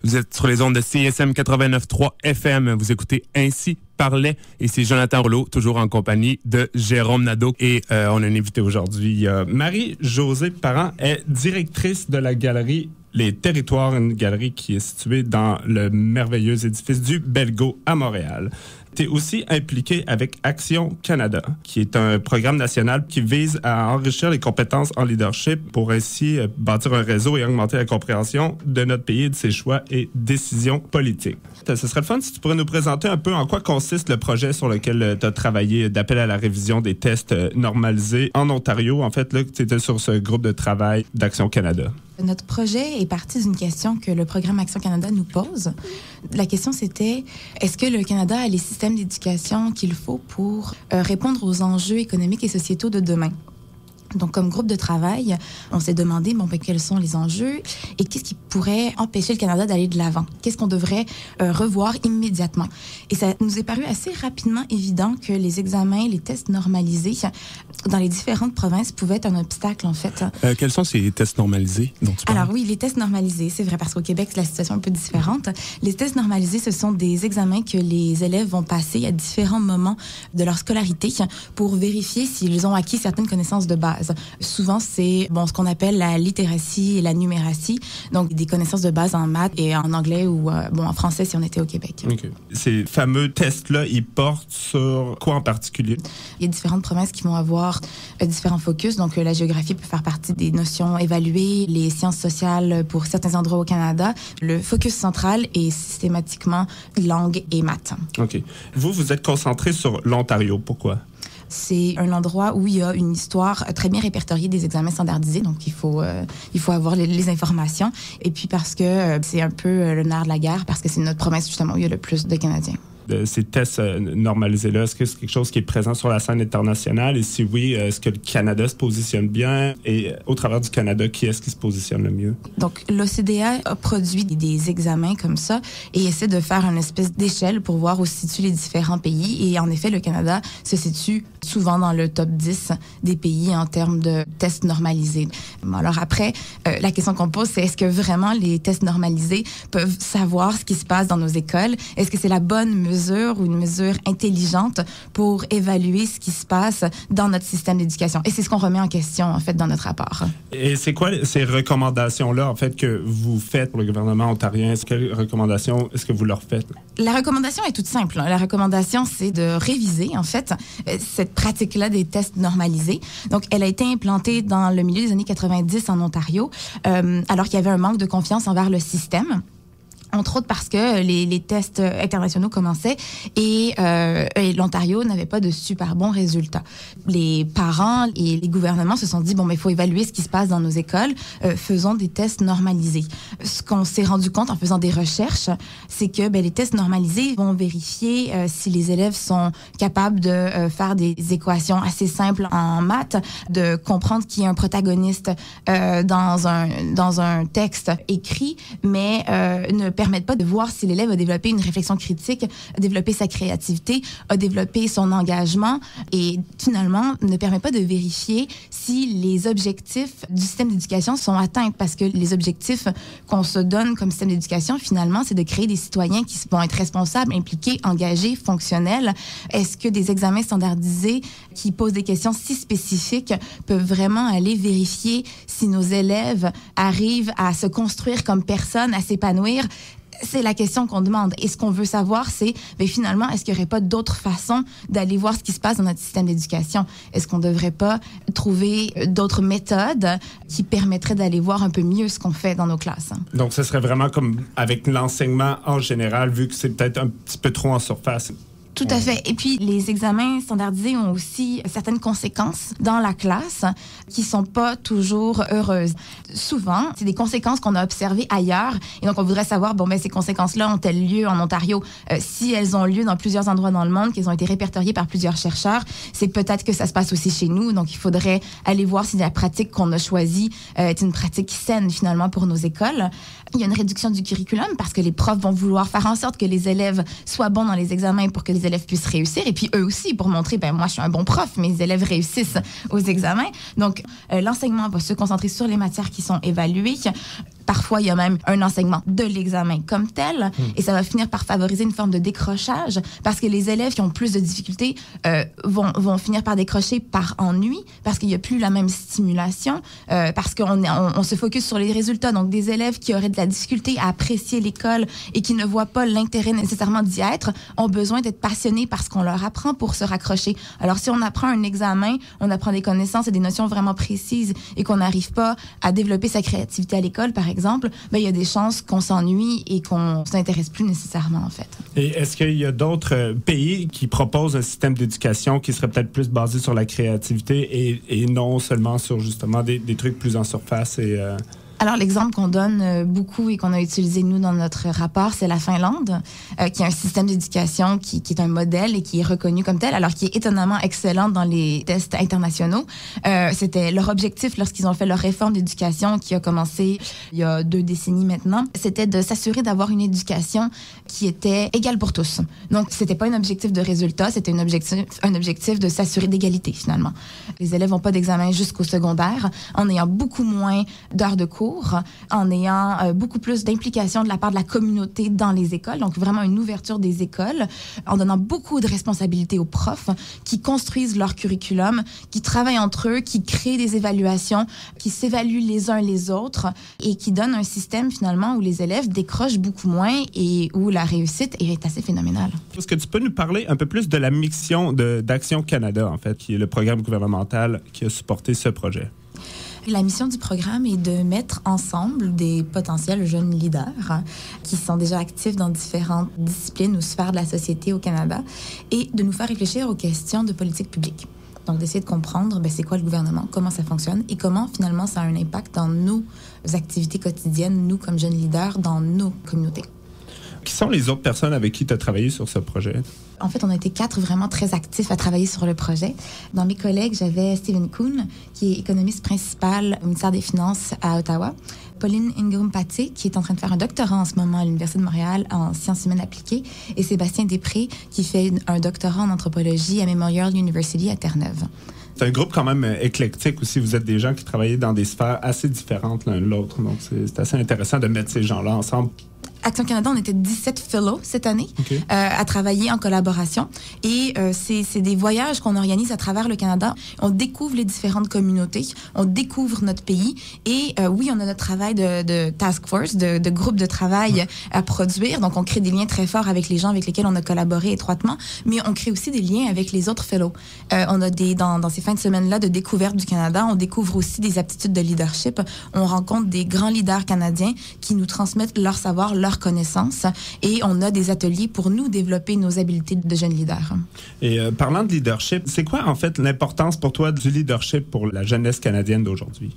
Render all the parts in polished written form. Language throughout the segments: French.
Vous êtes sur les ondes de CISM 89.3 FM. Vous écoutez Ainsi parlait et c'est Jonathan Rouleau, toujours en compagnie de Jérôme Nadeau. Et on a un invité aujourd'hui. Marie-Josée Parent est directrice de la galerie Les Territoires, une galerie qui est située dans le merveilleux édifice du Belgo à Montréal. Tu es aussi impliqué avec Action Canada, qui est un programme national qui vise à enrichir les compétences en leadership pour ainsi bâtir un réseau et augmenter la compréhension de notre pays et de ses choix et décisions politiques. Ce serait le fun si tu pourrais nous présenter un peu en quoi consiste le projet sur lequel tu as travaillé d'appel à la révision des tests normalisés en Ontario. En fait, là, tu étais sur ce groupe de travail d'Action Canada. Notre projet est parti d'une question que le programme Action Canada nous pose. La question, c'était, est-ce que le Canada a les systèmes d'éducation qu'il faut pour répondre aux enjeux économiques et sociétaux de demain? Donc, comme groupe de travail, on s'est demandé, quels sont les enjeux et qu'est-ce qui pourrait empêcher le Canada d'aller de l'avant? Qu'est-ce qu'on devrait revoir immédiatement? Et ça nous est paru assez rapidement évident que les examens, les tests normalisés dans les différentes provinces pouvaient être un obstacle, en fait. Quels sont ces tests normalisés dont tu parles? Alors oui, les tests normalisés, c'est vrai, parce qu'au Québec, la situation est un peu différente. Les tests normalisés, ce sont des examens que les élèves vont passer à différents moments de leur scolarité pour vérifier s'ils ont acquis certaines connaissances de base. Souvent, c'est ce qu'on appelle la littératie et la numératie, donc des connaissances de base en maths et en anglais ou en français si on était au Québec. Okay. Ces fameux tests-là, ils portent sur quoi en particulier? Il y a différentes provinces qui vont avoir différents focus. Donc, la géographie peut faire partie des notions évaluées, les sciences sociales pour certains endroits au Canada. Le focus central est systématiquement langue et maths. OK. Vous êtes concentré sur l'Ontario. Pourquoi? C'est un endroit où il y a une histoire très bien répertoriée des examens standardisés, donc il faut avoir les informations. Et puis parce que c'est un peu le nerf de la guerre, parce que c'est notre province justement où il y a le plus de Canadiens. De ces tests normalisés-là, est-ce que c'est quelque chose qui est présent sur la scène internationale? Et si oui, est-ce que le Canada se positionne bien? Et au travers du Canada, qui est-ce qui se positionne le mieux? Donc, l'OCDE a produit des examens comme ça et essaie de faire une espèce d'échelle pour voir où se situent les différents pays. Et en effet, le Canada se situe souvent dans le top 10 des pays en termes de tests normalisés. Alors après, la question qu'on pose, c'est est-ce que vraiment les tests normalisés peuvent savoir ce qui se passe dans nos écoles? Est-ce que c'est la bonne mesure ou une mesure intelligente pour évaluer ce qui se passe dans notre système d'éducation? Et c'est ce qu'on remet en question, en fait, dans notre rapport. Et c'est quoi ces recommandations-là, en fait, que vous faites pour le gouvernement ontarien? Quelles recommandations est-ce que vous leur faites? La recommandation est toute simple. La recommandation, c'est de réviser, en fait, cette pratique-là des tests normalisés. Donc, elle a été implantée dans le milieu des années 90 en Ontario, alors qu'il y avait un manque de confiance envers le système. Entre autres parce que les tests internationaux commençaient et l'Ontario n'avait pas de super bons résultats. Les parents et les gouvernements se sont dit, il faut évaluer ce qui se passe dans nos écoles, faisons des tests normalisés. Ce qu'on s'est rendu compte en faisant des recherches, c'est que les tests normalisés vont vérifier si les élèves sont capables de faire des équations assez simples en maths, de comprendre qu'il y a un protagoniste dans un texte écrit, mais ne permettent pas de voir si l'élève a développé une réflexion critique, a développé sa créativité, a développé son engagement et finalement ne permet pas de vérifier si les objectifs du système d'éducation sont atteints, parce que les objectifs qu'on se donne comme système d'éducation, finalement, c'est de créer des citoyens qui vont être responsables, impliqués, engagés, fonctionnels. Est-ce que des examens standardisés qui posent des questions si spécifiques peuvent vraiment aller vérifier si nos élèves arrivent à se construire comme personnes, à s'épanouir? C'est la question qu'on demande. Et ce qu'on veut savoir, c'est, finalement, est-ce qu'il n'y aurait pas d'autres façons d'aller voir ce qui se passe dans notre système d'éducation? Est-ce qu'on ne devrait pas trouver d'autres méthodes qui permettraient d'aller voir un peu mieux ce qu'on fait dans nos classes? Donc, ce serait vraiment comme avec l'enseignement en général, vu que c'est peut-être un petit peu trop en surface. Tout à fait. Et puis, les examens standardisés ont aussi certaines conséquences dans la classe qui sont pas toujours heureuses. Souvent, c'est des conséquences qu'on a observées ailleurs. Et donc, on voudrait savoir, ces conséquences-là ont-elles lieu en Ontario? Si elles ont lieu dans plusieurs endroits dans le monde, qu'elles ont été répertoriées par plusieurs chercheurs, c'est peut-être que ça se passe aussi chez nous. Donc, il faudrait aller voir si la pratique qu'on a choisie est une pratique saine, finalement, pour nos écoles. Il y a une réduction du curriculum parce que les profs vont vouloir faire en sorte que les élèves soient bons dans les examens pour que les élèves puissent réussir. Et puis, eux aussi, pour montrer, moi, je suis un bon prof, mes élèves réussissent aux examens. Donc, l'enseignement va se concentrer sur les matières qui sont évaluées. Parfois, il y a même un enseignement de l'examen comme tel, et ça va finir par favoriser une forme de décrochage, parce que les élèves qui ont plus de difficultés vont finir par décrocher par ennui, parce qu'il n'y a plus la même stimulation, parce qu'on se focus sur les résultats. Donc, des élèves qui auraient de la difficulté à apprécier l'école et qui ne voient pas l'intérêt nécessairement d'y être, ont besoin d'être passionnés par ce qu'on leur apprend pour se raccrocher. Alors, si on apprend un examen, on apprend des connaissances et des notions vraiment précises et qu'on n'arrive pas à développer sa créativité à l'école, par exemple, ben, il y a des chances qu'on s'ennuie et qu'on ne s'intéresse plus nécessairement, en fait. Et est-ce qu'il y a d'autres pays qui proposent un système d'éducation qui serait peut-être plus basé sur la créativité et non seulement sur justement des trucs plus en surface et... Alors, l'exemple qu'on donne beaucoup et qu'on a utilisé, nous, dans notre rapport, c'est la Finlande, qui a un système d'éducation qui est un modèle et qui est reconnu comme tel, alors qui est étonnamment excellent dans les tests internationaux. C'était leur objectif lorsqu'ils ont fait leur réforme d'éducation qui a commencé il y a 2 décennies maintenant. C'était de s'assurer d'avoir une éducation qui était égale pour tous. Donc, c'était pas un objectif de résultat, c'était un objectif de s'assurer d'égalité, finalement. Les élèves n'ont pas d'examen jusqu'au secondaire, en ayant beaucoup moins d'heures de cours, en ayant beaucoup plus d'implication de la part de la communauté dans les écoles, donc vraiment une ouverture des écoles, en donnant beaucoup de responsabilités aux profs qui construisent leur curriculum, qui travaillent entre eux, qui créent des évaluations, qui s'évaluent les uns les autres et qui donnent un système finalement où les élèves décrochent beaucoup moins et où la réussite est assez phénoménale. Est-ce que tu peux nous parler un peu plus de la mission d'Action Canada, en fait, qui est le programme gouvernemental qui a supporté ce projet? La mission du programme est de mettre ensemble des potentiels jeunes leaders qui sont déjà actifs dans différentes disciplines ou sphères de la société au Canada et de nous faire réfléchir aux questions de politique publique. Donc, d'essayer de comprendre c'est quoi le gouvernement, comment ça fonctionne et comment, finalement, ça a un impact dans nos activités quotidiennes, nous, comme jeunes leaders, dans nos communautés. Qui sont les autres personnes avec qui tu as travaillé sur ce projet? En fait, on a été 4 vraiment très actifs à travailler sur le projet. Dans mes collègues, j'avais Stephen Kuhn, qui est économiste principal au ministère des Finances à Ottawa. Pauline Ingram-Paté, qui est en train de faire un doctorat en ce moment à l'Université de Montréal en sciences humaines appliquées. Et Sébastien Després, qui fait un doctorat en anthropologie à Memorial University à Terre-Neuve. C'est un groupe quand même éclectique aussi. Vous êtes des gens qui travaillent dans des sphères assez différentes l'un de l'autre. Donc, c'est assez intéressant de mettre ces gens-là ensemble. Action Canada, on était 17 fellows cette année à travailler en collaboration. Et c'est des voyages qu'on organise à travers le Canada. On découvre les différentes communautés, on découvre notre pays. Et oui, on a notre travail de task force, de groupe de travail à produire. Donc, on crée des liens très forts avec les gens avec lesquels on a collaboré étroitement. Mais on crée aussi des liens avec les autres fellows. On a dans ces fins de semaine-là de découverte du Canada, on découvre aussi des aptitudes de leadership. On rencontre des grands leaders canadiens qui nous transmettent leur savoir, leur connaissances et on a des ateliers pour nous développer nos habiletés de jeunes leaders. Et parlant de leadership, c'est quoi en fait l'importance pour toi du leadership pour la jeunesse canadienne d'aujourd'hui?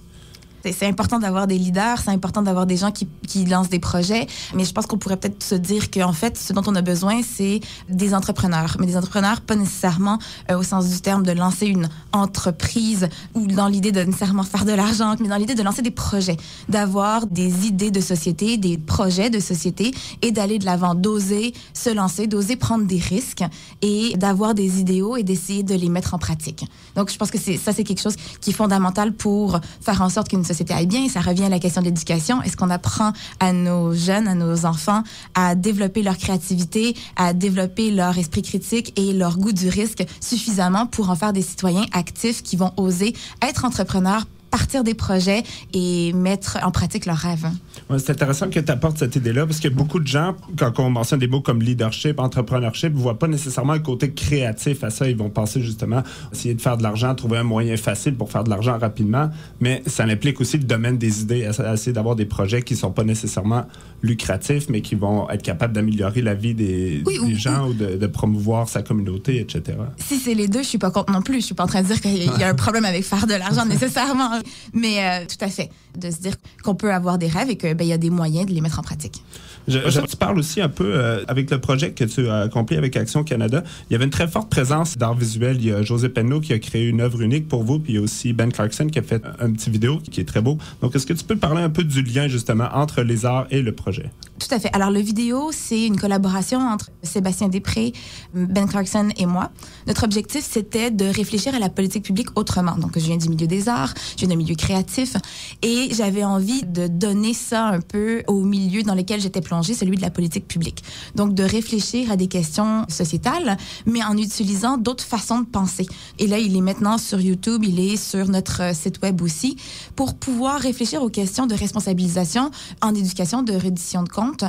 C'est important d'avoir des leaders, c'est important d'avoir des gens qui lancent des projets, mais je pense qu'on pourrait peut-être se dire qu'en fait, ce dont on a besoin, c'est des entrepreneurs. Mais des entrepreneurs, pas nécessairement au sens du terme de lancer une entreprise ou dans l'idée de nécessairement faire de l'argent, mais dans l'idée de lancer des projets, d'avoir des idées de société, des projets de société et d'aller de l'avant, d'oser se lancer, d'oser prendre des risques et d'avoir des idéaux et d'essayer de les mettre en pratique. Donc, je pense que c'est quelque chose qui est fondamental pour faire en sorte qu'une société aille bien. Et ça revient à la question de l'éducation. Est-ce qu'on apprend à nos jeunes, à nos enfants, à développer leur créativité, à développer leur esprit critique et leur goût du risque suffisamment pour en faire des citoyens actifs qui vont oser être entrepreneurs, partir des projets et mettre en pratique leurs rêves. Ouais, c'est intéressant que tu apportes cette idée-là parce que beaucoup de gens, quand on mentionne des mots comme leadership, entrepreneurship, ne voient pas nécessairement un côté créatif à ça. Ils vont penser justement essayer de faire de l'argent, trouver un moyen facile pour faire de l'argent rapidement, mais ça implique aussi le domaine des idées, à essayer d'avoir des projets qui ne sont pas nécessairement lucratifs, mais qui vont être capables d'améliorer la vie des gens ou de promouvoir sa communauté, etc. Si c'est les deux, je suis pas contre non plus. Je suis pas en train de dire qu'il y a un problème avec faire de l'argent nécessairement. Mais tout à fait, de se dire qu'on peut avoir des rêves et qu'il y a des moyens de les mettre en pratique. Tu parles aussi un peu, avec le projet que tu as accompli avec Action Canada, il y avait une très forte présence d'art visuel. Il y a José Penneau qui a créé une œuvre unique pour vous, puis il y a aussi Ben Clarkson qui a fait un petit vidéo qui est très beau. Donc, est-ce que tu peux parler un peu du lien, justement, entre les arts et le projet? Tout à fait. Alors, le vidéo, c'est une collaboration entre Sébastien Després, Ben Clarkson et moi. Notre objectif, c'était de réfléchir à la politique publique autrement. Donc, je viens du milieu des arts, je viens d'un milieu créatif, et j'avais envie de donner ça ça un peu au milieu dans lequel j'étais plongée, celui de la politique publique. Donc, de réfléchir à des questions sociétales, mais en utilisant d'autres façons de penser. Et là, il est maintenant sur YouTube, il est sur notre site web aussi, pour pouvoir réfléchir aux questions de responsabilisation en éducation, de reddition de comptes,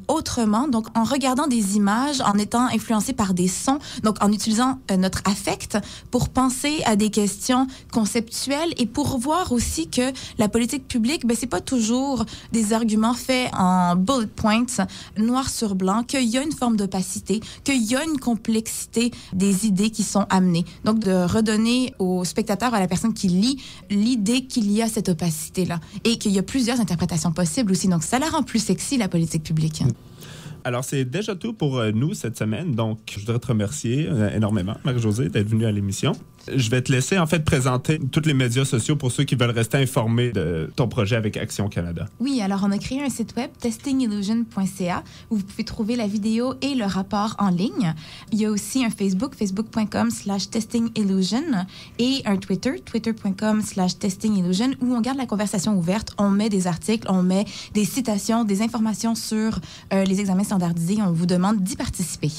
autrement, donc en regardant des images, en étant influencé par des sons, donc en utilisant notre affect pour penser à des questions conceptuelles et pour voir aussi que la politique publique, ben c'est pas toujours des arguments faits en bullet points, noir sur blanc, qu'il y a une forme d'opacité, qu'il y a une complexité des idées qui sont amenées. Donc de redonner au spectateur, à la personne qui lit, l'idée qu'il y a cette opacité-là et qu'il y a plusieurs interprétations possibles aussi. Donc ça la rend plus sexy, la politique publique. Alors, c'est déjà tout pour nous cette semaine. Donc, je voudrais te remercier énormément, Marie-Josée, d'être venue à l'émission. Je vais te laisser, en fait, présenter tous les médias sociaux pour ceux qui veulent rester informés de ton projet avec Action Canada. Oui, alors on a créé un site web, testingillusion.ca, où vous pouvez trouver la vidéo et le rapport en ligne. Il y a aussi un Facebook, facebook.com/testingillusion, et un Twitter, twitter.com/testingillusion, où on garde la conversation ouverte. On met des articles, on met des citations, des informations sur les examens standardisés. On vous demande d'y participer.